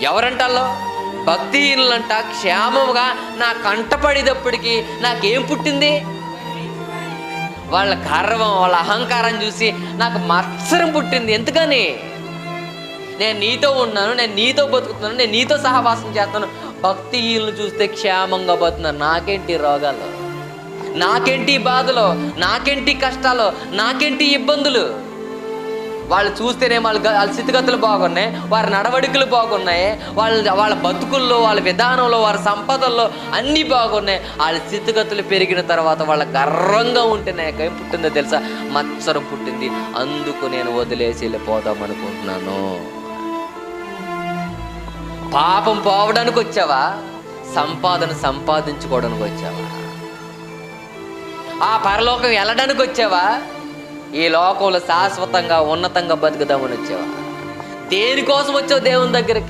ఎవరంటాలో? భక్తిహీనులంట క్షేమముగా నా కంటపడేటప్పటికి నాకేం పుట్టింది? వాళ్ళ గర్వం, వాళ్ళ అహంకారం చూసి నాకు మత్సరం పుట్టింది. ఎందుకని? నేను నీతో ఉన్నాను, నేను నీతో బతుకుతున్నాను, నేను నీతో సహవాసం చేస్తాను. భక్తిహీనులు చూస్తే క్షేమంగా బతున్నారు. నాకేంటి రోగాలు, నాకేంటి బాధలు, నాకేంటి కష్టాలు, నాకేంటి ఇబ్బందులు? వాళ్ళు చూస్తేనే వాళ్ళ స్థితిగతులు బాగున్నాయి, వారి నడవడికలు బాగున్నాయి, వాళ్ళ బతుకుల్లో, వాళ్ళ విధానంలో, వారి సంపదల్లో అన్నీ బాగున్నాయి. వాళ్ళ స్థితిగతులు పెరిగిన తర్వాత వాళ్ళ గర్వంగా ఉంటే నాకేం పుట్టిందో తెలుసా? మత్సరం పుట్టింది. అందుకు నేను వదిలేసి వెళ్ళిపోదాం అనుకుంటున్నాను. పాపం పోవడానికి వచ్చావా? సంపాదన సంపాదించుకోవడానికి వచ్చావా? ఆ పరలోకం వెళ్ళడానికి వచ్చావా? ఈ లోకంలో శాశ్వతంగా ఉన్నతంగా బతుకుదామని వచ్చావా? దేనికోసం వచ్చావు దేవుని దగ్గరికి?